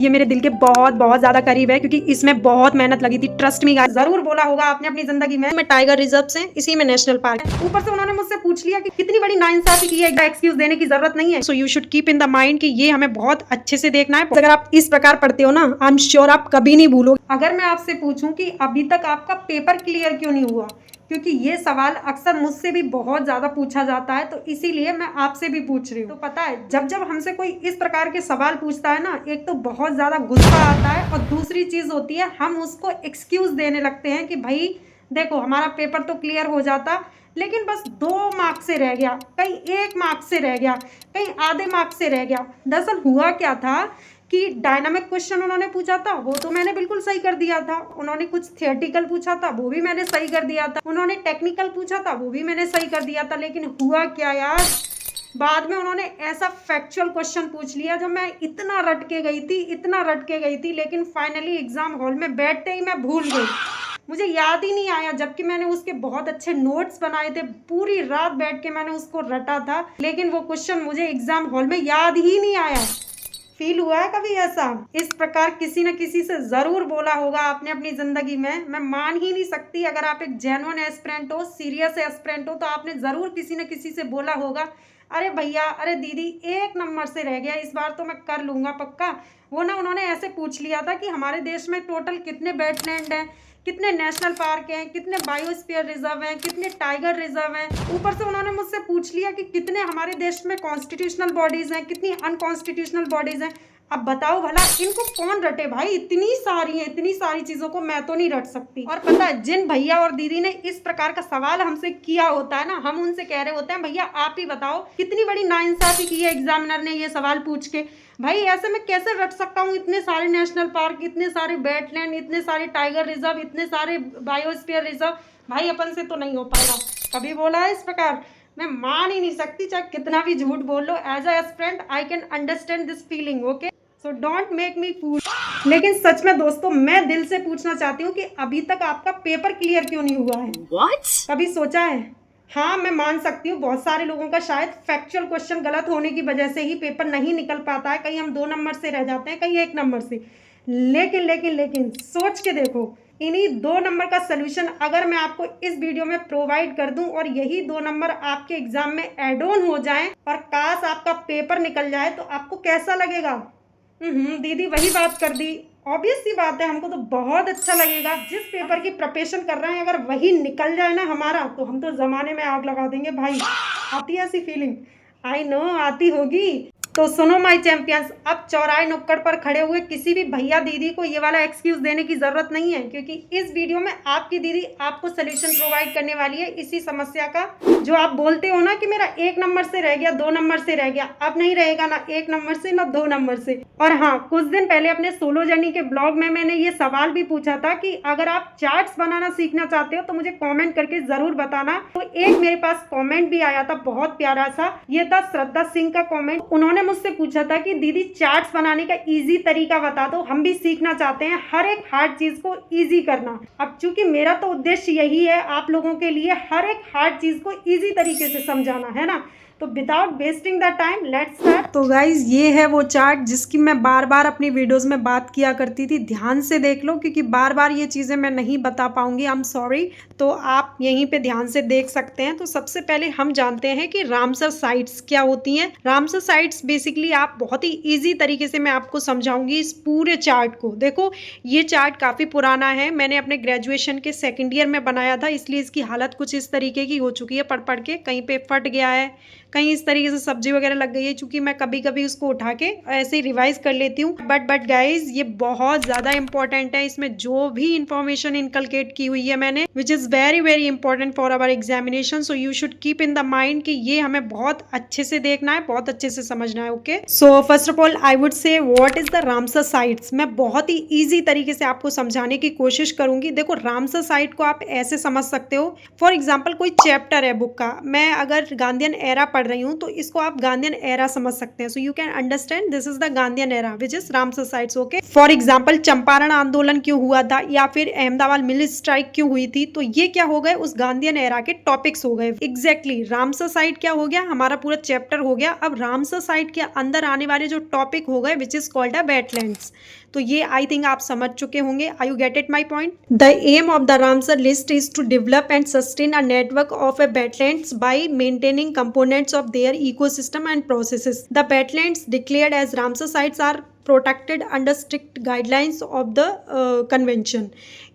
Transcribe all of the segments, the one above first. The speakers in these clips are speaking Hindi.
ये मेरे दिल के बहुत बहुत ज्यादा करीब है क्योंकि इसमें बहुत मेहनत लगी थी। ट्रस्ट मी गाइस, जरूर बोला होगा आपने अपनी जिंदगी में टाइगर रिजर्व से, इसी में नेशनल पार्क है। ऊपर से उन्होंने मुझसे पूछ लिया कि कितनी बड़ी नाइंसाफी की है, एक्सक्यूज देने की जरूरत नहीं है। सो you should keep in the mind कि ये हमें बहुत अच्छे से देखना है। अगर आप इस प्रकार पढ़ते हो ना, आई एम श्योर आप कभी नहीं भूलोगे। अगर मैं आपसे पूछूं कि अभी तक आपका पेपर क्लियर क्यों नहीं हुआ, क्योंकि ये सवाल अक्सर मुझसे भी बहुत ज्यादा पूछा जाता है, तो इसीलिए मैं आपसे भी पूछ रही हूँ। तो पता है, जब जब हमसे कोई इस प्रकार के सवाल पूछता है ना, एक तो बहुत ज्यादा गुस्सा आता है और दूसरी चीज होती है हम उसको एक्सक्यूज देने लगते हैं कि भाई देखो हमारा पेपर तो क्लियर हो जाता, लेकिन बस 2 मार्क्स से रह गया, कहीं 1 मार्क्स से रह गया, कहीं आधे मार्क्स से रह गया। दरअसल हुआ क्या था कि डायनामिक क्वेश्चन उन्होंने पूछा था, वो तो मैंने बिल्कुल सही कर दिया था। उन्होंने कुछ थियोरेटिकल पूछा था, वो भी मैंने सही कर दिया था। उन्होंने टेक्निकल पूछा था, वो भी मैंने सही कर दिया था। लेकिन हुआ क्या यार, बाद में उन्होंने ऐसा फैक्चुअल क्वेश्चन पूछ लिया जो मैं इतना रट के गई थी, इतना रट के गई थी, लेकिन फाइनली एग्जाम हॉल में बैठते ही मैं भूल गई। मुझे याद ही नहीं आया, जबकि मैंने उसके बहुत अच्छे नोट्स बनाए थे। पूरी रात बैठ के मैंने उसको रटा था, लेकिन वो क्वेश्चन मुझे एग्जाम हॉल में याद ही नहीं आया। फील हुआ है कभी ऐसा? इस प्रकार किसी न किसी से जरूर बोला होगा आपने अपनी जिंदगी में। मैं मान ही नहीं सकती, अगर आप एक जेन्युइन एस्पिरेंट हो, सीरियस एस्पिरेंट हो, तो आपने जरूर किसी न किसी से बोला होगा, अरे भैया, अरे दीदी, 1 नंबर से रह गया, इस बार तो मैं कर लूंगा पक्का। वो ना उन्होंने ऐसे पूछ लिया था कि हमारे देश में टोटल कितने वेटलैंड हैं, कितने नेशनल पार्क हैं, कितने बायोस्फीयर रिजर्व हैं, कितने टाइगर रिजर्व हैं। ऊपर से उन्होंने मुझसे पूछ लिया कि कितने हमारे देश में कॉन्स्टिट्यूशनल बॉडीज हैं, कितनी अनकॉन्स्टिट्यूशनल बॉडीज हैं। अब बताओ भला इनको कौन रटे भाई, इतनी सारी है, इतनी सारी चीजों को मैं तो नहीं रट सकती। और पता है, जिन भैया और दीदी ने इस प्रकार का सवाल हमसे किया होता है ना, हम उनसे कह रहे होते हैं भैया आप ही बताओ कितनी बड़ी नाइंसाफी की है एग्जामिनर ने ये सवाल पूछ के। भाई ऐसे मैं कैसे रट सकता हूँ इतने सारे नेशनल पार्क, इतने सारे वेटलैंड, इतने सारे टाइगर रिजर्व, इतने सारे बायोस्फीयर रिजर्व। भाई अपन से तो नहीं हो पाएगा। कभी बोला है इस प्रकार? मैं मान ही नहीं सकती, चाहे कितना भी झूठ बोल लो। As a aspirant I can understand this feeling, okay, so don't make me fool. लेकिन सच में दोस्तों, मैं दिल से पूछना चाहती हूँ कि अभी तक आपका पेपर क्लियर क्यों नहीं हुआ है? What? कभी सोचा है? हाँ, मैं मान सकती हूँ बहुत सारे लोगों का शायद फैक्चुअल क्वेश्चन गलत होने की वजह से ही पेपर नहीं निकल पाता है। कहीं हम 2 नंबर से रह जाते हैं, कहीं 1 नंबर से। लेकिन लेकिन लेकिन सोच के देखो, इन्हीं 2 नंबर का सोल्यूशन अगर मैं आपको इस वीडियो में प्रोवाइड कर दूं और यही 2 नंबर आपके एग्जाम में एड ऑन हो जाएं और काश आपका पेपर निकल जाए, तो आपको कैसा लगेगा? दीदी वही बात कर दी। ऑब्वियस सी बात है, हमको तो बहुत अच्छा लगेगा। जिस पेपर की प्रिपरेशन कर रहे हैं, अगर वही निकल जाए ना हमारा, तो हम तो जमाने में आग लगा देंगे भाई। आती है ऐसी फीलिंग? आई नो आती होगी। तो सुनो माय चैंपियंस, अब चौराहे नुक्कड़ पर खड़े हुए किसी भी भैया दीदी को ये वाला एक्सक्यूज देने की जरूरत नहीं है, क्योंकि इस वीडियो में आपकी दीदी आपको सोल्यूशन प्रोवाइड करने वाली है इसी समस्या का। जो आप बोलते हो ना कि मेरा 1 नंबर से रह गया, 2 नंबर से रह गया, अब नहीं रहेगा ना 1 नंबर से ना 2 नंबर से। और हाँ, कुछ दिन पहले अपने सोलो जर्नी के ब्लॉग में मैंने ये सवाल भी पूछा था कि अगर आप चार्ट्स बनाना सीखना चाहते हो तो मुझे कॉमेंट करके जरूर बताना। तो एक मेरे पास कॉमेंट भी आया था बहुत प्यारा सा, ये था श्रद्धा सिंह का कॉमेंट। उन्होंने मुझसे पूछा था कि दीदी चार्ट्स बनाने का इजी तरीका बता दो, हम भी सीखना चाहते हैं हर एक हार्ड चीज को इजी करना। अब चूंकि मेरा तो उद्देश्य यही है आप लोगों के लिए हर एक हार्ड चीज को इजी तरीके से समझाना है ना, तो without wasting the time let's start. तो गाइज, ये है वो चार्ट जिसकी मैं बार बार अपनी वीडियोस में बात किया करती थी। ध्यान से देख लो, क्योंकि बार बार ये चीज़ें मैं नहीं बता पाऊंगी, आई एम सॉरी। तो आप यहीं पे ध्यान से देख सकते हैं। तो सबसे पहले हम जानते हैं कि रामसर साइट्स क्या होती हैं। रामसर साइट्स बेसिकली आप बहुत ही ईजी तरीके से मैं आपको समझाऊंगी इस पूरे चार्ट को। देखो, ये चार्ट काफ़ी पुराना है, मैंने अपने ग्रेजुएशन के 2nd ईयर में बनाया था, इसलिए इसकी हालत कुछ इस तरीके की हो चुकी है पढ़ पढ़ के। कहीं पे फट गया है, कहीं इस तरीके से सब्जी वगैरह लग गई है, क्योंकि मैं कभी कभी उसको उठा के ऐसे ही रिवाइज कर लेती हूँ। बट गाइज, ये बहुत ज़्यादा इंपॉर्टेंट है। इसमें जो भी इंफॉर्मेशन इनकलकेट की हुई है मैंने, which is very very important for our examination, so you should keep in the mind कि ये हमें बहुत अच्छे से देखना है, बहुत अच्छे से समझना है, okay. So first of all I would say what is the Ramsar sites. मैं बहुत ही ईजी तरीके से आपको समझाने की कोशिश करूंगी। देखो, रामसर साइट को आप ऐसे समझ सकते हो, फॉर एग्जाम्पल कोई चैप्टर है बुक का, मैं अगर गांधीयन एरा पढ़ रही हूँ, तो इसको आप गांधीयन एरा समझ सकते हैं। सो you can understand this is the Gandhian era which is Ramsar sites. Okay, for example Champaran आंदोलन क्यों हुआ था या फिर अहमदाबाद मिल स्ट्राइक क्यों हुई थी, तो ये क्या हो गए, उस गांधीयन एरा के टॉपिक्स हो गए। एग्जैक्टली रामसर साइट क्या हो गया, हमारा पूरा चैप्टर हो गया। अब रामसर साइट के अंदर आने वाले जो टॉपिक हो गए which is called a wetlands. तो ये आई थिंक आप समझ चुके होंगे। I you get it my point? The aim of the Ramsar list is to develop and sustain a network of a wetlands by maintaining components of their ecosystem and processes. The wetlands declared as Ramsar sites are protected under strict guidelines of the convention.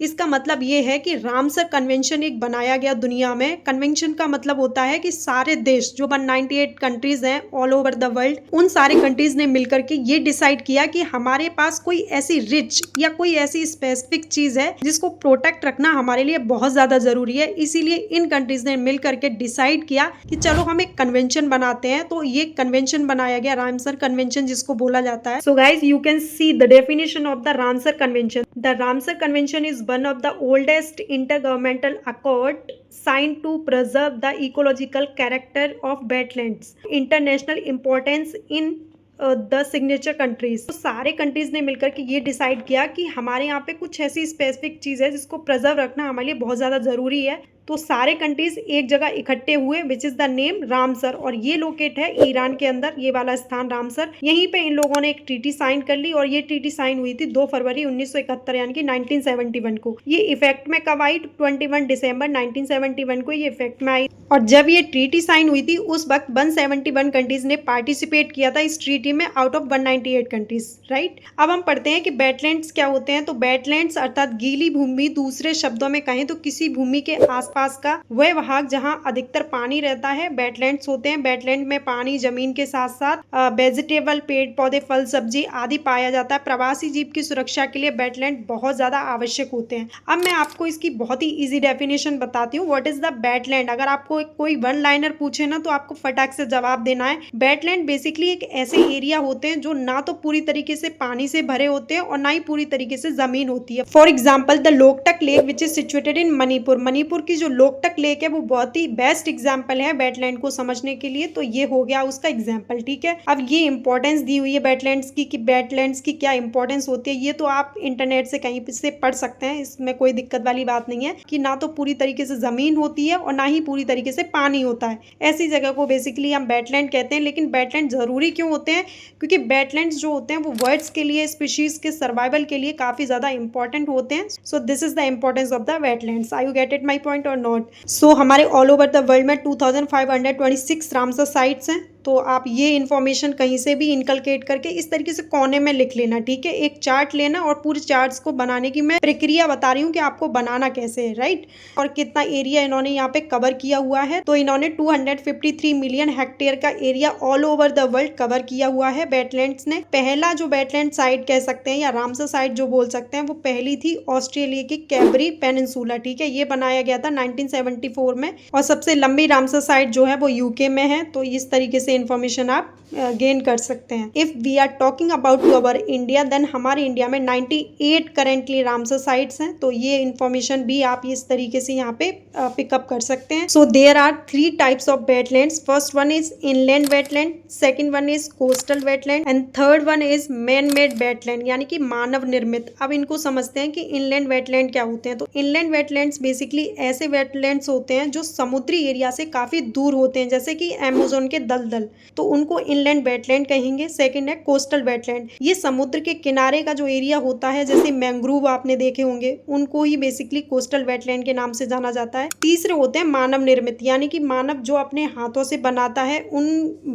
इसका मतलब ये है कि रामसर कन्वेंशन एक बनाया गया दुनिया में। कन्वेंशन का मतलब होता है कि सारे देश जो 198 कंट्रीज हैं ऑल ओवर द वर्ल्ड, उन सारे कंट्रीज ने मिलकर के ये डिसाइड किया कि हमारे पास कोई ऐसी रिच या कोई ऐसी स्पेसिफिक चीज है जिसको प्रोटेक्ट रखना हमारे लिए बहुत ज्यादा जरूरी है। इसीलिए इन कंट्रीज ने मिलकर के डिसाइड किया कि चलो हम एक कन्वेंशन बनाते हैं। तो ये कन्वेंशन बनाया गया रामसर कन्वेंशन जिसको बोला जाता है। So guys you can see the definition of the Ramsar Convention. The Ramsar Convention is one of the oldest intergovernmental accord signed to preserve the ecological character of wetlands. International importance in the signature countries. तो सारे कंट्रीज ने मिलकर के ये डिसाइड किया कि हमारे यहाँ पे कुछ ऐसी स्पेसिफिक चीज़ है जिसको प्रिजर्व रखना हमारे लिए बहुत ज़्यादा ज़रूरी है। तो सारे कंट्रीज एक जगह इकट्ठे हुए which is the name Ramsar, और ये लोकेट है ईरान के अंदर, ये वाला स्थान रामसर। यहीं पे इन लोगों ने एक ट्रीटी साइन कर ली और ये ट्रीटी साइन हुई थी 2 फरवरी 1971 यानी कि 1971 को। ये इफेक्ट में कब आई? 21 दिसंबर 1971 को ये इफेक्ट में आई। और जब ये ट्रीटी साइन हुई थी उस वक्त 171 कंट्रीज ने पार्टिसिपेट किया था इस ट्रीटी में आउट ऑफ 198 कंट्रीज, राइट। अब हम पढ़ते हैं कि वेटलैंड्स क्या होते हैं। तो वेटलैंड्स अर्थात गीली भूमि, दूसरे शब्दों में कहें तो किसी भूमि के आसपास का वह भाग जहां अधिकतर पानी रहता है, वेटलैंड्स होते हैं। वेटलैंड में पानी, जमीन के साथ साथ वेजिटेबल, पेड़ पौधे, फल सब्जी आदि पाया जाता है। प्रवासी जीव की सुरक्षा के लिए वेटलैंड बहुत ज्यादा आवश्यक होते हैं। अब मैं आपको इसकी बहुत ही इजी डेफिनेशन बताती हूँ। What is the wetland? अगर आपको कोई वन लाइनर पूछे ना तो आपको फटाक से जवाब देना है। वेटलैंड बेसिकली एक ऐसे एरिया होते हैं जो ना तो पूरी तरीके से पानी से भरे होते हैं और ना ही पूरी तरीके से जमीन होती है। For example the Loktak lake which is situated in Manipur. Manipur की जो लोकटक लेक है वो बहुत ही बेस्ट एग्जाम्पल है वेटलैंड को समझने के लिए। तो ये हो गया उसका एग्जाम्पल, ठीक है। अब ये इंपॉर्टेंस दी हुई है वेटलैंड्स की कि वेटलैंड्स की क्या इंपॉर्टेंस होती है, ये तो आप इंटरनेट से कहीं से पढ़ सकते हैं। इसमें कोई दिक्कत वाली बात नहीं है कि ना तो पूरी तरीके से जमीन होती है और ना ही पूरी तरीके से पानी होता है। ऐसी जगह को बेसिकली हम वेटलैंड कहते हैं। लेकिन वेटलैंड जरूरी क्यों होते हैं? क्योंकि वेटलैंड्स जो होते हैं वो बर्ड्स के लिए, स्पीशीज के सर्वाइवल के लिए काफी ज्यादा इंपॉर्टेंट होते हैं। So this is the importance of the wetlands. I you get it my point और नॉट? सो हमारे ऑल ओवर द वर्ल्ड में 2526 रामसर साइट्स हैं। तो आप ये इन्फॉर्मेशन कहीं से भी इनकलकेट करके इस तरीके से कोने में लिख लेना, ठीक है। एक चार्ट लेना और पूरे चार्ट्स को बनाने की मैं प्रक्रिया बता रही हूँ कि आपको बनाना कैसे है, राइट। और कितना एरिया इन्होंने यहाँ पे कवर किया हुआ है, तो इन्होंने 253 मिलियन हेक्टेयर का area all over the world cover किया हुआ है वेटलैंड्स ने। पहला जो वेटलैंड साइट कह सकते हैं या रामसर साइट जो बोल सकते हैं वो पहली थी ऑस्ट्रेलिया की कैबरी पेनिनसुला, ठीक है। ये बनाया गया था 1974 में। और सबसे लंबी रामसर साइट जो है वो यूके में है। तो इस तरीके से इंफॉर्मेशन आप गेन कर सकते हैं। If we are talking about to our India, then हमारे इंडिया में 98 करेंटली रामसर साइट्स हैं। तो ये इंफॉर्मेशन भी आप इस तरीके से यहाँ पे पिकअप कर सकते हैं। So there are 3 types of wetlands. First one is inland wetland, second one is coastal wetland and third one is man made wetland यानी कि मानव निर्मित। अब इनको समझते हैं कि इनलैंड वेटलैंड क्या होते हैं। तो इनलैंड वेटलैंड्स बेसिकली ऐसे वेटलैंड्स होते हैं जो समुद्री एरिया से काफी दूर होते हैं, जैसे कि अमेज़न के दलदल, तो उनको इनलैंड वेटलैंड कहेंगे। सेकंड है कोस्टल वेटलैंड, ये समुद्र के किनारे का जो एरिया होता है, जैसे मैंग्रोव आपने देखे होंगे, उनको ही बेसिकली कोस्टल वेटलैंड के नाम से जाना जाता है। तीसरे होते हैं मानव निर्मित, यानी कि मानव जो अपने हाथों से बनाता है, उन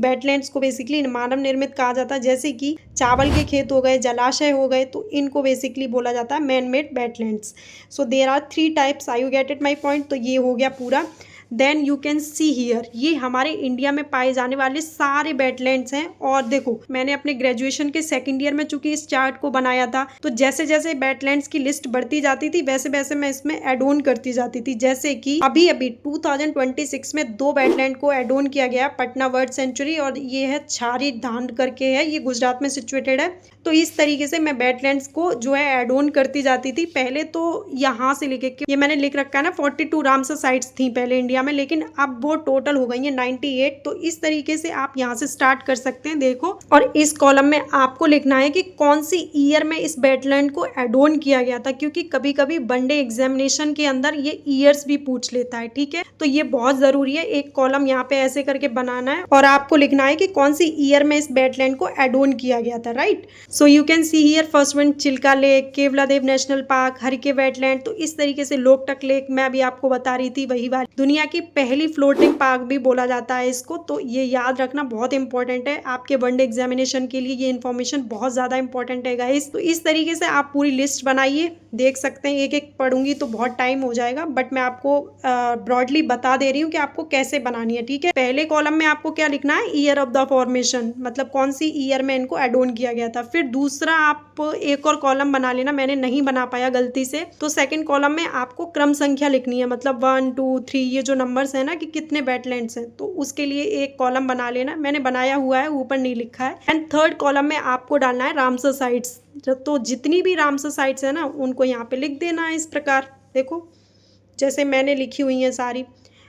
वेटलैंड्स को बेसिकली मानव निर्मित कहा जाता है। जैसे कि चावल के खेत हो गए, जलाशय हो गए, तो इनको बेसिकली बोला जाता है man made wetlands. So there are 3 types. I you get it my point? तो ये हो गया पूरा। Then you can see here, ये हमारे इंडिया में पाए जाने वाले सारे वेटलैंड्स हैं। और देखो, मैंने अपने ग्रेजुएशन के सेकंड ईयर में चूंकि इस चार्ट को बनाया था, तो जैसे जैसे वेटलैंड्स की लिस्ट बढ़ती जाती थी वैसे वैसे मैं इसमें एड ऑन करती जाती थी। जैसे कि अभी 2026 में 2 वेटलैंड को एड ऑन किया गया, पटना बर्ड सेंचुरी और ये है छारी धांड करके है, ये गुजरात में सिचुएटेड है। तो इस तरीके से मैं वेटलैंड्स को जो है एड ऑन करती जाती थी। पहले तो यहाँ से लेके, ये मैंने लिख रखा है ना, 42 रामसर साइट्स थी पहले इंडिया इंडिया में, लेकिन अब वो टोटल हो गई है 98। तो इस तरीके से आप यहाँ से स्टार्ट कर सकते हैं। देखो, और इस कॉलम में आपको लिखना है कि कौन सी ईयर में इस वेटलैंड को एड ऑन किया गया था, क्योंकि कभी कभी वनडे एग्जामिनेशन के अंदर ये ईयर्स भी पूछ लेता है। ठीक है, तो ये बहुत जरूरी है। एक कॉलम यहाँ पे ऐसे करके बनाना है और आपको लिखना है कि कौन सी ईयर में इस वेटलैंड को एड ऑन किया गया था। Right, so you can see here first one Chilka lake, Keoladeo national park, Harike wetland. तो इस तरीके से लोकटक लेक मैं अभी आपको बता रही थी, वही वाली दुनिया की पहली फ्लोटिंग पार्क भी बोला जाता है इसको। तो ये याद रखना बहुत इंपॉर्टेंट है आपके वनडे एग्जामिनेशन के लिए, ये इन्फॉर्मेशन बहुत ज्यादा इंपॉर्टेंट है गाइस। तो इस तरीके से आप पूरी लिस्ट बनाइए, देख सकते हैं। एक एक पढ़ूंगी तो बहुत टाइम हो जाएगा, बट मैं आपको ब्रॉडली बता दे रही हूँ कि आपको कैसे बनानी है। ठीक है, पहले कॉलम में आपको क्या लिखना है, ईयर ऑफ द फॉर्मेशन, मतलब कौन सी ईयर में इनको एड ऑन किया गया था। फिर दूसरा आप एक और कॉलम बना लेना, मैंने नहीं बना पाया गलती से। तो सेकंड कॉलम में आपको क्रम संख्या लिखनी है, मतलब 1 2 3 ये जो नंबर्स है ना कि कितने वेटलैंड्स हैं, तो उसके लिए एक कॉलम बना लेना। मैंने बनाया हुआ है, ऊपर नहीं लिखा है। एंड थर्ड कॉलम में आपको डालना है रामसर साइट्स। तो जितनी भी रामसर साइट्स है ना उनको यहाँ पे लिख देना है इस प्रकार, देखो जैसे मैंने लिखी हुई है सारी।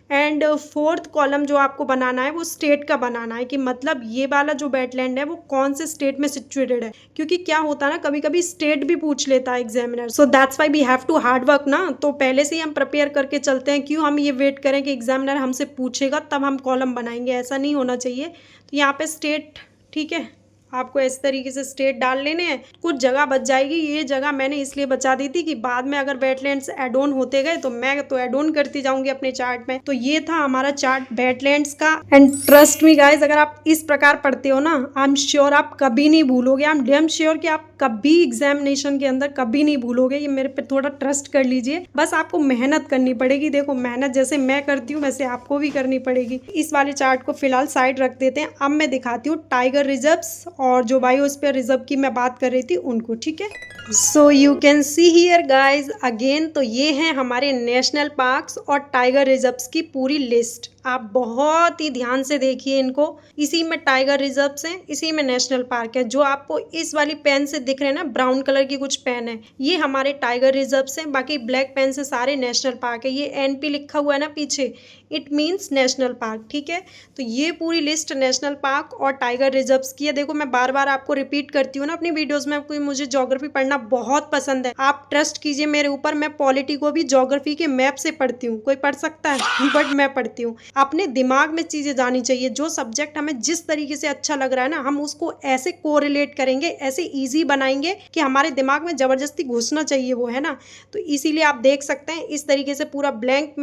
एंड फोर्थ कॉलम जो आपको बनाना है वो स्टेट का बनाना है, कि मतलब ये वाला जो वेटलैंड है वो कौन से स्टेट में सिचुएटेड है, क्योंकि क्या होता है ना कभी कभी स्टेट भी पूछ लेता है examiner. So that's why we have to hard work ना। तो पहले से ही हम प्रिपेयर करके चलते हैं, क्यों हम ये वेट करें कि एग्जामिनर हमसे पूछेगा तब हम कॉलम बनाएंगे, ऐसा नहीं होना चाहिए। तो यहाँ पे स्टेट, ठीक है, आपको इस तरीके से स्टेट डाल लेने हैं। कुछ जगह बच जाएगी, ये जगह मैंने इसलिए बचा दी थी कि बाद में अगर वेटलैंड्स एड ऑन होते गए तो मैं तो एड ऑन करती जाऊंगी अपने चार्ट में। तो ये था हमारा चार्ट वेटलैंड्स का। एंड ट्रस्ट मी गाइज, अगर आप इस प्रकार पढ़ते हो ना, आई एम श्योर आप कभी नहीं भूलोगे। आई एम डैम श्योर कि आप कभी एग्जामिनेशन के अंदर कभी नहीं भूलोगे। ये मेरे पे थोड़ा ट्रस्ट कर लीजिए, बस आपको मेहनत करनी पड़ेगी। देखो, मेहनत जैसे मैं करती हूँ वैसे आपको भी करनी पड़ेगी। इस वाले चार्ट को फिलहाल साइड रख देते हैं। अब मैं दिखाती हूँ टाइगर रिजर्व्स और जो बायोस्फीयर रिजर्व की मैं बात कर रही थी उनको। ठीक है, सो you can see here guys again. तो ये हैं हमारे नेशनल पार्क्स और टाइगर रिजर्व्स की पूरी लिस्ट। आप बहुत ही ध्यान से देखिए इनको। इसी में टाइगर रिजर्व्स हैं, इसी में नेशनल पार्क है। जो आपको इस वाली पेन से दिख रहे हैं ना, ब्राउन कलर की कुछ पेन है, ये हमारे टाइगर रिजर्व्स हैं। बाकी ब्लैक पेन से सारे नेशनल पार्क है। ये एनपी लिखा हुआ है ना पीछे, इट मीन्स नेशनल पार्क। ठीक है, तो ये पूरी लिस्ट नेशनल पार्क और टाइगर रिजर्व्स की है। देखो, मैं बार बार आपको रिपीट करती हूँ ना अपनी वीडियोज में, आपको मुझे ज्योग्राफी पढ़ना बहुत पसंद है। आप ट्रस्ट कीजिए मेरे ऊपर, मैं पॉलिटी को भी ज्योग्राफी के मैप से पढ़ती हूँ। कोई पढ़ सकता है बट मैं पढ़ती हूँ। अपने दिमाग में चीजें जानी चाहिए। जो सब्जेक्ट हमें जिस तरीके से अच्छा लग रहा है ना, हम उसको ऐसे कोरिलेट करेंगे, ऐसे इजी बनाएंगे कि हमारे दिमाग में जबरदस्ती घुसना चाहिए वो, है ना। तो इसीलिए आप देख सकते हैं इस तरीके से पूरा ब्लैंक,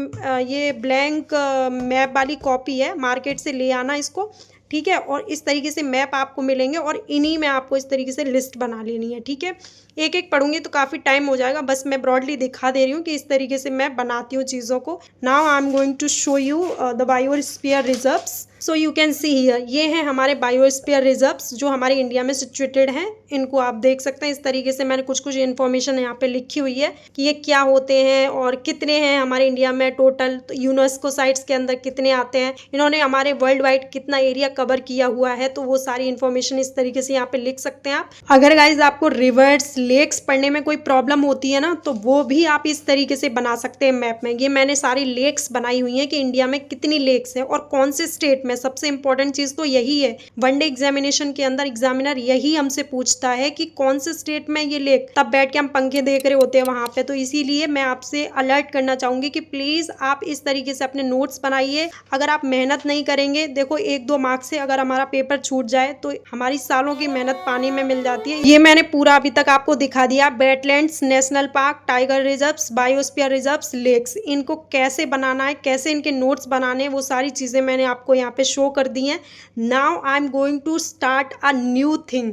ये ब्लैंक मैप वाली कॉपी है, मार्केट से ले आना इसको। ठीक है, और इस तरीके से मैप आपको मिलेंगे और इन्हीं में आपको इस तरीके से लिस्ट बना लेनी है। ठीक है, एक एक पढ़ूंगी तो काफ़ी टाइम हो जाएगा, बस मैं ब्रॉडली दिखा दे रही हूँ कि इस तरीके से मैं बनाती हूँ चीज़ों को। Now I am going to show you the biosphere reserves. So you can see here, ये हैं हमारे बायोस्फीयर रिजर्व्स जो हमारे इंडिया में सिचुएटेड हैं। इनको आप देख सकते हैं। इस तरीके से मैंने कुछ कुछ इन्फॉर्मेशन यहाँ पे लिखी हुई है कि ये क्या होते हैं और कितने हैं हमारे इंडिया में टोटल। तो यूनेस्को साइट्स के अंदर कितने आते हैं, इन्होंने हमारे वर्ल्ड वाइड कितना एरिया कवर किया हुआ है, तो वो सारी इन्फॉर्मेशन इस तरीके से यहाँ पे लिख सकते हैं आप। अगर गाइज आपको रिवर्स लेक्स पढ़ने में कोई प्रॉब्लम होती है ना, तो वो भी आप इस तरीके से बना सकते हैं मैप में। ये मैंने सारी लेक्स बनाई हुई हैं कि इंडिया में कितनी लेक्स हैं और कौन से स्टेट में। सबसे इंपॉर्टेंट चीज तो यही है, वनडे एग्जामिनेशन के अंदर एग्जामिनर यही हमसे पूछता है कि कौन से स्टेट में ये लेक, तब बैठ के हम पंखे देख रहे होते हैं वहां पे। तो इसीलिए मैं आपसे अलर्ट करना चाहूंगी कि प्लीज आप इस तरीके से अपने नोट्स बनाइए। अगर आप मेहनत नहीं करेंगे, देखो 1-2 मार्क्स से अगर हमारा पेपर छूट जाए तो हमारी सालों की मेहनत पानी में मिल जाती है। ये मैंने पूरा अभी तक आपको दिखा दिया, wetlands, national park, tiger reserves, biosphere reserves, lakes. इनको कैसे बनाना है, कैसे इनके नोट्स बनाने हैं, वो सारी चीजें मैंने आपको यहाँ पे शो कर दी हैं। Now I am going to start a new thing.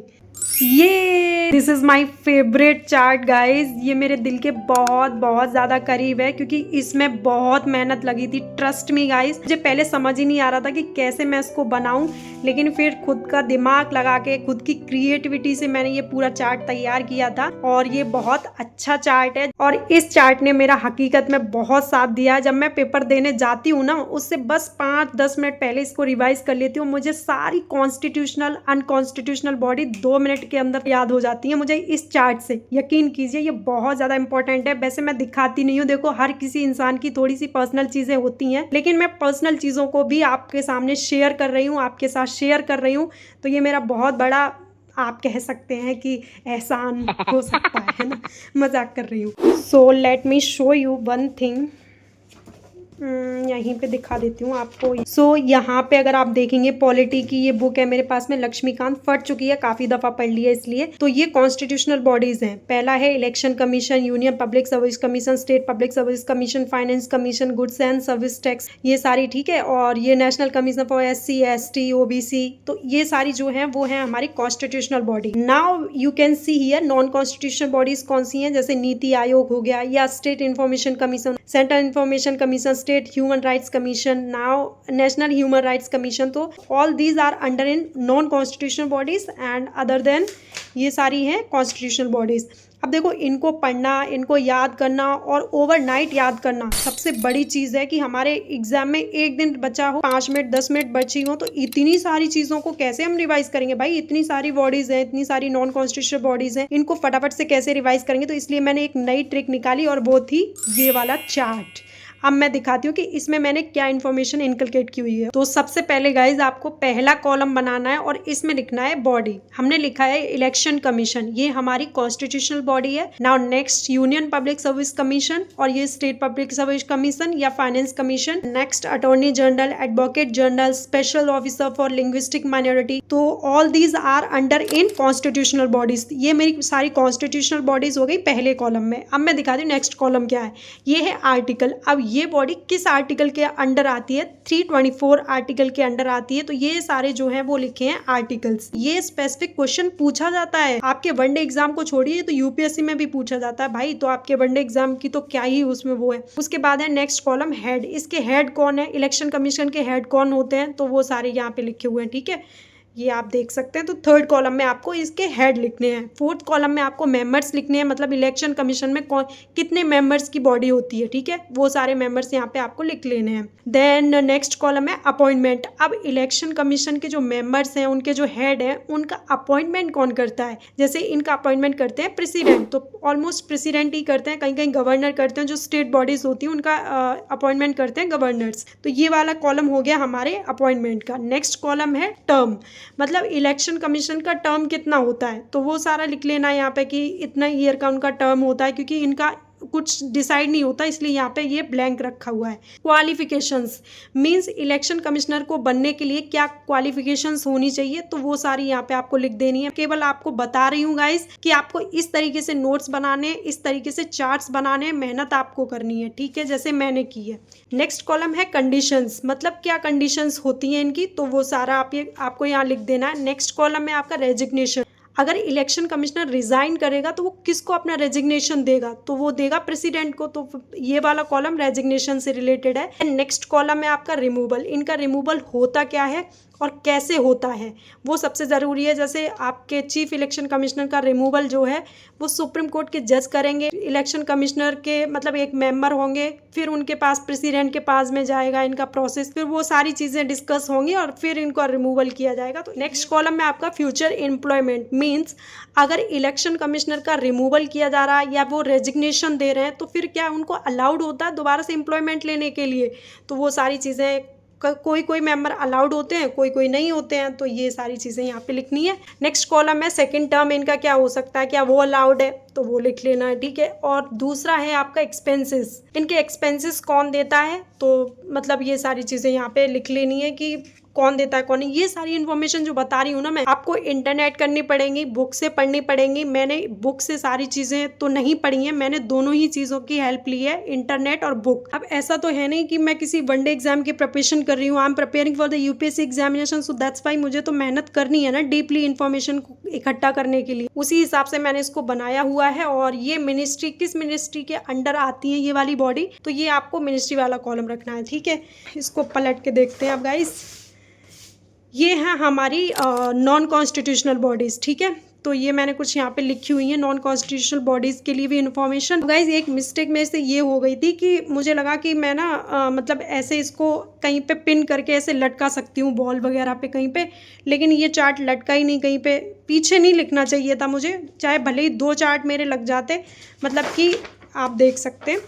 ये this is my favourite chart guys. ये मेरे दिल के बहुत बहुत ज़्यादा करीब है क्योंकि इसमें बहुत मेहनत लगी थी। ट्रस्ट मी गाइज, मुझे पहले समझ ही नहीं आ रहा था कि कैसे मैं इसको बनाऊं, लेकिन फिर खुद का दिमाग लगा के, खुद की क्रिएटिविटी से मैंने ये पूरा चार्ट तैयार किया था और ये बहुत अच्छा चार्ट है। और इस चार्ट ने मेरा हकीकत में बहुत साथ दिया। जब मैं पेपर देने जाती हूँ ना, उससे बस 5-10 मिनट पहले इसको रिवाइज कर लेती हूँ। मुझे सारी constitutional, unconstitutional body 2 minute minute के अंदर याद हो जाती है मुझे इस चार्ट से, यकीन कीजिए ये बहुत ज़्यादा इंपॉर्टेंट है। वैसे मैं दिखाती नहीं हूँ, देखो हर किसी इंसान की थोड़ी सी पर्सनल चीज़ें होती हैं, लेकिन मैं पर्सनल चीज़ों को भी आपके सामने शेयर कर रही हूँ, आपके साथ शेयर कर रही हूँ, तो ये मेरा बहुत बड़ा आप कह सकते हैं कि एहसान हो सकता है ना, मजाक कर रही हूँ। So let me show you one thing, यहीं पे दिखा देती हूँ आपको। सो यहाँ पे अगर आप देखेंगे पॉलिटी की ये बुक है मेरे पास में, लक्ष्मीकांत, फट चुकी है, काफ़ी दफ़ा पढ़ ली है इसलिए। तो ये कॉन्स्टिट्यूशनल बॉडीज़ हैं। पहला है election commission, union public service commission, state public service commission, finance commission, goods and service tax, ये सारी ठीक है। और ये national commission for SC ST OBC, तो ये सारी जो है वो है हमारी constitutional body. Now you can see here non constitutional bodies कौन सी हैं, जैसे नीति आयोग हो गया, या state information commission, central information commission, state human rights commission, now national human rights commission. तो all these are under in non constitutional bodies and other than ये सारी हैं कॉन्स्टिट्यूशनल बॉडीज। अब देखो इनको पढ़ना, इनको याद करना और ओवरनाइट याद करना सबसे बड़ी चीज़ है कि हमारे एग्जाम में एक दिन बचा हो, 5 मिनट 10 मिनट बची हो, तो इतनी सारी चीज़ों को कैसे हम रिवाइज करेंगे भाई। इतनी सारी बॉडीज़ हैं, इतनी सारी नॉन कॉन्स्टिट्यूशनल बॉडीज़ हैं, इनको फटाफट से कैसे रिवाइज करेंगे। तो इसलिए मैंने एक नई ट्रिक निकाली और वो थी ये वाला चार्ट। अब मैं दिखाती हूँ कि इसमें मैंने क्या इन्फॉर्मेशन इनकलकेट की हुई है। तो सबसे पहले गाइज आपको पहला कॉलम बनाना है और इसमें लिखना है बॉडी। हमने लिखा है इलेक्शन कमीशन, ये हमारी कॉन्स्टिट्यूशनल बॉडी है। Now next union public service commission, और ये स्टेट पब्लिक सर्विस कमीशन या finance commission. Next attorney general, advocate general, special officer for linguistic minority. तो all these are under in constitutional bodies. ये मेरी सारी कॉन्स्टिट्यूशनल बॉडीज हो गई पहले कॉलम में। अब मैं दिखाती हूँ नेक्स्ट कॉलम क्या है, ये है आर्टिकल। अब ये बॉडी किस आर्टिकल के अंडर आती है, 324 आर्टिकल के अंडर आती है। तो ये सारे जो हैं वो लिखे हैं आर्टिकल्स। ये स्पेसिफिक क्वेश्चन पूछा जाता है आपके वनडे एग्जाम को छोड़िए, तो यूपीएससी में भी पूछा जाता है भाई। तो आपके वनडे एग्जाम की तो क्या ही उसमें वो है। उसके बाद है नेक्स्ट कॉलम हेड। इसके हेड कौन है, इलेक्शन कमीशन के हेड कौन होते हैं, तो वो सारे यहाँ पे लिखे हुए हैं, ठीक है, ये आप देख सकते हैं। तो थर्ड कॉलम में आपको इसके हेड लिखने हैं। फोर्थ कॉलम में आपको मेंबर्स लिखने हैं, मतलब इलेक्शन कमीशन में कौन कितने मेंबर्स की बॉडी होती है, ठीक है, वो सारे मेंबर्स यहाँ पे आपको लिख लेने हैं। देन नेक्स्ट कॉलम है अपॉइंटमेंट। अब इलेक्शन कमीशन के जो मेंबर्स हैं, उनके जो हेड हैं, उनका अपॉइंटमेंट कौन करता है। जैसे इनका अपॉइंटमेंट करते हैं प्रेसिडेंट, तो ऑलमोस्ट प्रेसिडेंट ही करते हैं, कहीं कहीं गवर्नर करते हैं। जो स्टेट बॉडीज होती हैं उनका अपॉइंटमेंट करते हैं गवर्नर्स। तो ये वाला कॉलम हो गया हमारे अपॉइंटमेंट का। नेक्स्ट कॉलम है टर्म, मतलब इलेक्शन कमीशन का टर्म कितना होता है, तो वो सारा लिख लेना है यहाँ पे कि इतना ईयर का उनका टर्म होता है, क्योंकि इनका कुछ डिसाइड नहीं होता, इसलिए यहाँ पे ये ब्लैंक रखा हुआ है। क्वालिफिकेशंस मींस इलेक्शन कमिश्नर को बनने के लिए क्या क्वालिफिकेशंस होनी चाहिए, तो वो सारी यहाँ पे आपको लिख देनी है। केवल आपको बता रही हूँ गाइस कि आपको इस तरीके से नोट्स बनाने, इस तरीके से चार्ट्स बनाने, मेहनत आपको करनी है, ठीक है, जैसे मैंने की है। नेक्स्ट कॉलम है कंडीशंस, मतलब क्या कंडीशंस होती हैं इनकी, तो वो सारा आपको यहाँ लिख देना है। नेक्स्ट कॉलम में आपका रेजिग्नेशन, अगर इलेक्शन कमिश्नर रिजाइन करेगा तो वो किसको अपना रेजिग्नेशन देगा, तो वो देगा प्रेसिडेंट को। तो ये वाला कॉलम रेजिग्नेशन से रिलेटेड है। नेक्स्ट कॉलम है आपका रिमूवल। इनका रिमूवल होता क्या है और कैसे होता है, वो सबसे ज़रूरी है। जैसे आपके चीफ इलेक्शन कमिश्नर का रिमूवल जो है वो सुप्रीम कोर्ट के जज करेंगे। इलेक्शन कमिश्नर के मतलब एक मेंबर होंगे, फिर उनके पास प्रेसिडेंट के पास में जाएगा इनका प्रोसेस, फिर वो सारी चीज़ें डिस्कस होंगी और फिर इनको रिमूवल किया जाएगा। तो नेक्स्ट कॉलम में आपका फ्यूचर एम्प्लॉयमेंट मीन्स अगर इलेक्शन कमिश्नर का रिमूवल किया जा रहा है या वो रेजिग्नेशन दे रहे हैं, तो फिर क्या उनको अलाउड होता है दोबारा से एम्प्लॉयमेंट लेने के लिए, तो वो सारी चीज़ें कोई कोई मेंबर अलाउड होते हैं, कोई कोई नहीं होते हैं, तो ये सारी चीज़ें यहाँ पे लिखनी है। नेक्स्ट कॉलम है सेकंड टर्म, इनका क्या हो सकता है, क्या वो अलाउड है, तो वो लिख लेना है, ठीक है। और दूसरा है आपका एक्सपेंसेस, इनके एक्सपेंसेस कौन देता है, तो मतलब ये सारी चीज़ें यहाँ पे लिख लेनी है कि कौन देता है कौन नहीं। ये सारी इन्फॉर्मेशन जो बता रही हूँ ना मैं, आपको इंटरनेट करनी पड़ेगी, बुक से पढ़नी पड़ेंगी। मैंने बुक से सारी चीज़ें तो नहीं पढ़ी हैं, मैंने दोनों ही चीज़ों की हेल्प ली है, इंटरनेट और बुक। अब ऐसा तो है नहीं कि मैं किसी वनडे एग्जाम की प्रिपरेशन कर रही हूँ, I am preparing for the UPSC examination, so that's why मुझे तो मेहनत करनी है ना डीपली इन्फॉर्मेशन को इकट्ठा करने के लिए। उसी हिसाब से मैंने इसको बनाया हुआ है। और ये मिनिस्ट्री किस मिनिस्ट्री के अंडर आती है ये वाली बॉडी, तो ये आपको मिनिस्ट्री वाला कॉलम रखना है, ठीक है। इसको पलट के देखते हैं अब गाइस, ये है हमारी नॉन कॉन्स्टिट्यूशनल बॉडीज़, ठीक है। तो ये मैंने कुछ यहाँ पे लिखी हुई है नॉन कॉन्स्टिट्यूशनल बॉडीज़ के लिए भी इन्फॉर्मेशन। गाइज एक मिस्टेक मेरे से ये हो गई थी कि मुझे लगा कि मैं ना मतलब ऐसे इसको कहीं पे पिन करके ऐसे लटका सकती हूँ वॉल वगैरह पे कहीं पे, लेकिन ये चार्ट लटका ही नहीं कहीं पे, पीछे नहीं लिखना चाहिए था मुझे, चाहे भले ही 2 चार्ट मेरे लग जाते। मतलब कि आप देख सकते हैं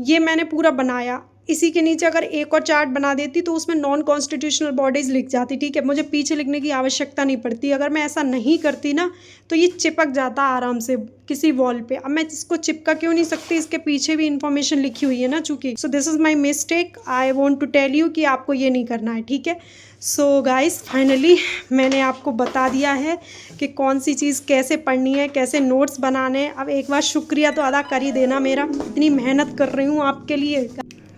ये मैंने पूरा बनाया, इसी के नीचे अगर एक और चार्ट बना देती तो उसमें नॉन कॉन्स्टिट्यूशनल बॉडीज़ लिख जाती, ठीक है, मुझे पीछे लिखने की आवश्यकता नहीं पड़ती। अगर मैं ऐसा नहीं करती ना तो ये चिपक जाता आराम से किसी वॉल पे। अब मैं इसको चिपका क्यों नहीं सकती, इसके पीछे भी इंफॉर्मेशन लिखी हुई है ना चूँकि। So this is my mistake, I want to tell you कि आपको ये नहीं करना है, ठीक है। सो गाइस फाइनली मैंने आपको बता दिया है कि कौन सी चीज़ कैसे पढ़नी है, कैसे नोट्स बनाने हैं। अब एक बार शुक्रिया तो अदा कर ही देना मेरा, इतनी मेहनत कर रही हूँ आपके लिए।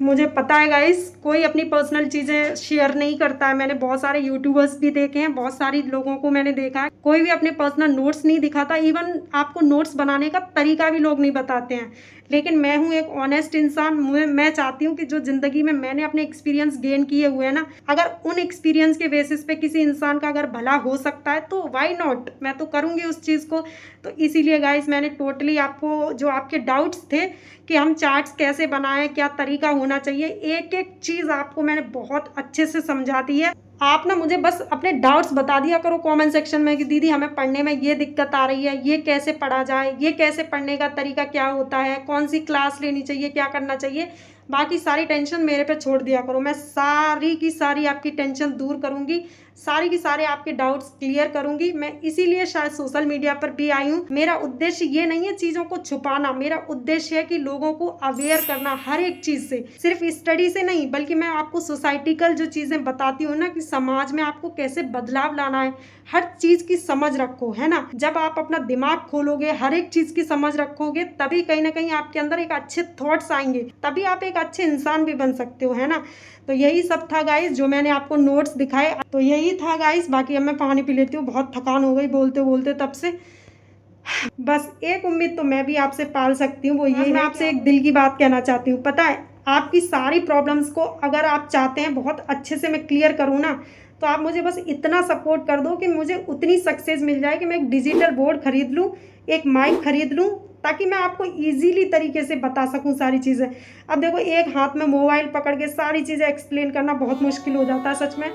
मुझे पता है गाइस कोई अपनी पर्सनल चीज़ें शेयर नहीं करता है, मैंने बहुत सारे यूट्यूबर्स भी देखे हैं, बहुत सारी लोगों को मैंने देखा है, कोई भी अपने पर्सनल नोट्स नहीं दिखाता, इवन आपको नोट्स बनाने का तरीका भी लोग नहीं बताते हैं। लेकिन मैं हूँ एक ऑनेस्ट इंसान, मैं चाहती हूँ कि जो ज़िंदगी में मैंने अपने एक्सपीरियंस गेन किए हुए हैं ना, अगर उन एक्सपीरियंस के बेसिस पे किसी इंसान का अगर भला हो सकता है तो व्हाई नॉट, मैं तो करूँगी उस चीज़ को। तो इसीलिए गाइस मैंने टोटली आपको जो आपके डाउट्स थे कि हम चार्ट्स कैसे बनाएं, क्या तरीका होना चाहिए, एक एक चीज़ आपको मैंने बहुत अच्छे से समझा दी है। आप ना मुझे बस अपने डाउट्स बता दिया करो कमेंट सेक्शन में कि दीदी हमें पढ़ने में ये दिक्कत आ रही है, ये कैसे पढ़ा जाए, ये कैसे पढ़ने का तरीका क्या होता है, कौन सी क्लास लेनी चाहिए, क्या करना चाहिए। बाकी सारी टेंशन मेरे पे छोड़ दिया करो, मैं सारी की सारी आपकी टेंशन दूर करूँगी, सारी की सारे आपके डाउट्स क्लियर करूँगी। मैं इसीलिए शायद सोशल मीडिया पर भी आई हूँ। मेरा उद्देश्य ये नहीं है चीज़ों को छुपाना, मेरा उद्देश्य है कि लोगों को अवेयर करना हर एक चीज़ से, सिर्फ स्टडी से नहीं, बल्कि मैं आपको सोसाइटिकल जो चीज़ें बताती हूँ ना कि समाज में आपको कैसे बदलाव लाना है, हर चीज़ की समझ रखो, है ना। जब आप अपना दिमाग खोलोगे, हर एक चीज़ की समझ रखोगे, तभी कहीं ना कहीं आपके अंदर एक अच्छे थॉट्स आएंगे, तभी आप एक अच्छे इंसान भी बन सकते हो, है ना। तो यही सब था गाइस जो मैंने आपको नोट्स दिखाए, तो यही था गाइस। बाकी अब मैं पानी पी लेती हूँ, बहुत थकान हो गई बोलते बोलते तब से। बस एक उम्मीद तो मैं भी आपसे पाल सकती हूँ, वो ये मैं आपसे एक दिल की बात कहना चाहती हूँ। पता है आपकी सारी प्रॉब्लम्स को अगर आप चाहते हैं बहुत अच्छे से मैं क्लियर करूँ ना, तो आप मुझे बस इतना सपोर्ट कर दो कि मुझे उतनी सक्सेस मिल जाए कि मैं एक डिजिटल बोर्ड खरीद लूँ, एक माइक खरीद लूँ, ताकि मैं आपको इजीली तरीके से बता सकूं सारी चीज़ें। अब देखो एक हाथ में मोबाइल पकड़ के सारी चीज़ें एक्सप्लेन करना बहुत मुश्किल हो जाता है, सच में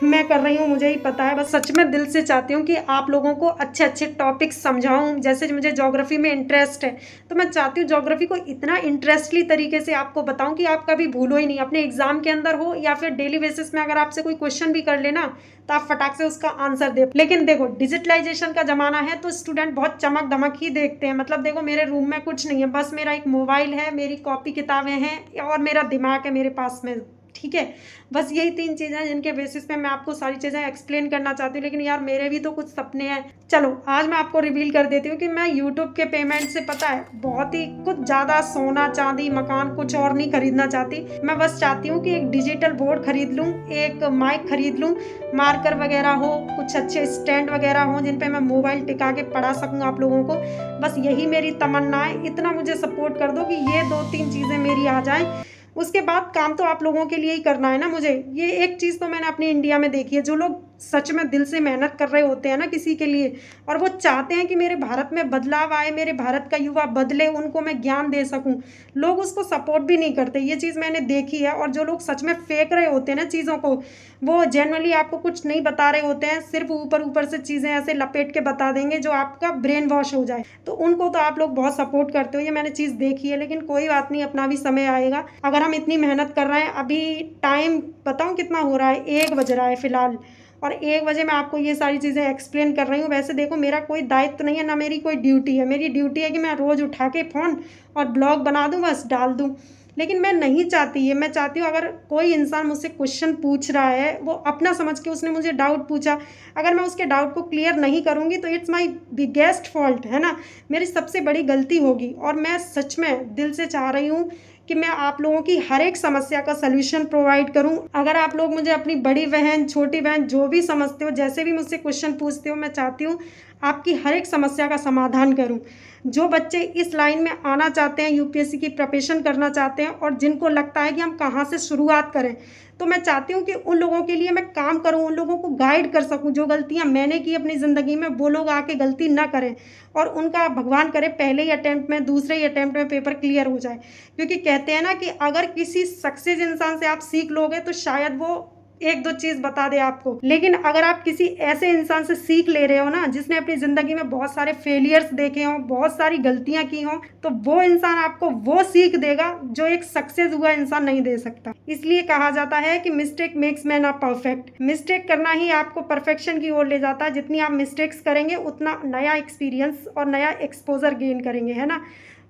मैं कर रही हूँ, मुझे ही पता है। बस सच में दिल से चाहती हूँ कि आप लोगों को अच्छे अच्छे टॉपिक्स समझाऊँ। जैसे मुझे ज्योग्राफी में इंटरेस्ट है, तो मैं चाहती हूँ ज्योग्राफी को इतना इंटरेस्टली तरीके से आपको बताऊँ कि आप कभी भूलो ही नहीं, अपने एग्जाम के अंदर हो या फिर डेली बेसिस में अगर आपसे कोई क्वेश्चन भी कर लेना तो आप फटाक से उसका आंसर दे। लेकिन देखो डिजिटलाइजेशन का ज़माना है तो स्टूडेंट बहुत चमक धमक ही देखते हैं। मतलब देखो मेरे रूम में कुछ नहीं है, बस मेरा एक मोबाइल है, मेरी कॉपी किताबें हैं और मेरा दिमाग है मेरे पास में, ठीक है। बस यही 3 चीज़ें हैं जिनके बेसिस पे मैं आपको सारी चीज़ें एक्सप्लेन करना चाहती हूँ। लेकिन यार मेरे भी तो कुछ सपने हैं। चलो आज मैं आपको रिवील कर देती हूँ कि मैं यूट्यूब के पेमेंट से पता है बहुत ही कुछ ज़्यादा सोना चांदी मकान कुछ और नहीं खरीदना चाहती। मैं बस चाहती हूँ कि एक डिजिटल बोर्ड खरीद लूँ, एक माइक खरीद लूँ, मार्कर वगैरह हो, कुछ अच्छे स्टैंड वगैरह हो जिन पर मैं मोबाइल टिका के पढ़ा सकूँ आप लोगों को। बस यही मेरी तमन्ना है। इतना मुझे सपोर्ट कर दो कि ये 2-3 चीज़ें मेरी आ जाएँ, उसके बाद काम तो आप लोगों के लिए ही करना है ना मुझे। ये एक चीज़ तो मैंने अपनी इंडिया में देखी है, जो लोग सच में दिल से मेहनत कर रहे होते हैं ना किसी के लिए, और वो चाहते हैं कि मेरे भारत में बदलाव आए, मेरे भारत का युवा बदले, उनको मैं ज्ञान दे सकूं, लोग उसको सपोर्ट भी नहीं करते। ये चीज़ मैंने देखी है। और जो लोग सच में फेंक रहे होते हैं ना चीज़ों को, वो जनरली आपको कुछ नहीं बता रहे होते हैं, सिर्फ ऊपर ऊपर से चीज़ें ऐसे लपेट के बता देंगे जो आपका ब्रेन वॉश हो जाए। तो उनको तो आप लोग बहुत सपोर्ट करते हो, ये मैंने चीज़ देखी है। लेकिन कोई बात नहीं, अपना भी समय आएगा। अगर हम इतनी मेहनत कर रहे हैं, अभी टाइम बताऊँ कितना हो रहा है, 1 बज रहा है फ़िलहाल, और 1 बजे मैं आपको ये सारी चीज़ें एक्सप्लेन कर रही हूँ। वैसे देखो मेरा कोई दायित्व नहीं है, ना मेरी कोई ड्यूटी है। मेरी ड्यूटी है कि मैं रोज़ उठा के फ़ोन और ब्लॉग बना दूँ, बस डाल दूँ। लेकिन मैं नहीं चाहती ये, मैं चाहती हूँ अगर कोई इंसान मुझसे क्वेश्चन पूछ रहा है, वो अपना समझ के उसने मुझे डाउट पूछा, अगर मैं उसके डाउट को क्लियर नहीं करूँगी तो इट्स माई बिगेस्ट फॉल्ट, है ना, मेरी सबसे बड़ी गलती होगी। और मैं सच में दिल से चाह रही हूँ कि मैं आप लोगों की हर एक समस्या का सलूशन प्रोवाइड करूं। अगर आप लोग मुझे अपनी बड़ी बहन, छोटी बहन जो भी समझते हो, जैसे भी मुझसे क्वेश्चन पूछते हो, मैं चाहती हूँ आपकी हर एक समस्या का समाधान करूं। जो बच्चे इस लाइन में आना चाहते हैं, यूपीएससी की प्रिपरेशन करना चाहते हैं, और जिनको लगता है कि हम कहाँ से शुरुआत करें, तो मैं चाहती हूँ कि उन लोगों के लिए मैं काम करूँ, उन लोगों को गाइड कर सकूँ। जो गलतियाँ मैंने की अपनी ज़िंदगी में, वो लोग आके गलती ना करें और उनका भगवान करे पहले ही अटेम्प्ट में, दूसरे ही अटेम्प्ट में पेपर क्लियर हो जाए। क्योंकि कहते हैं ना कि अगर किसी सक्सेस इंसान से आप सीख लोगे तो शायद वो 1-2 चीज़ बता दे आपको। लेकिन अगर आप किसी ऐसे इंसान से सीख ले रहे हो ना, जिसने अपनी ज़िंदगी में बहुत सारे फेलियर्स देखे हों, बहुत सारी गलतियाँ की हों, तो वो इंसान आपको वो सीख देगा जो एक सक्सेस हुआ इंसान नहीं दे सकता। इसलिए कहा जाता है कि mistake makes man a perfect. Mistake करना ही आपको परफेक्शन की ओर ले जाता है। जितनी आप मिस्टेक्स करेंगे उतना नया एक्सपीरियंस और नया एक्सपोज़र गेन करेंगे, है ना।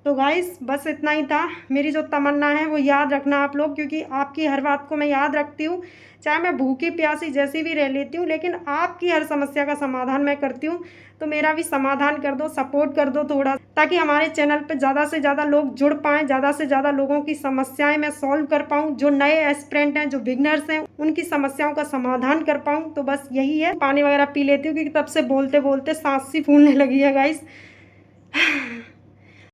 तो गाइस बस इतना ही था। मेरी जो तमन्ना है वो याद रखना आप लोग, क्योंकि आपकी हर बात को मैं याद रखती हूँ। चाहे मैं भूखी प्यासी जैसी भी रह लेती हूँ, लेकिन आपकी हर समस्या का समाधान मैं करती हूँ। तो मेरा भी समाधान कर दो, सपोर्ट कर दो थोड़ा, ताकि हमारे चैनल पे ज़्यादा से ज़्यादा लोग जुड़ पाएँ, ज़्यादा से ज़्यादा लोगों की समस्याएं मैं सॉल्व कर पाऊँ। जो नए एस्पिरेंट हैं, जो बिगनर्स हैं, उनकी समस्याओं का समाधान कर पाऊँ। तो बस यही है। पानी वगैरह पी लेती हूँ क्योंकि तब से बोलते बोलते सांस सी फूलने लगी है गाइस।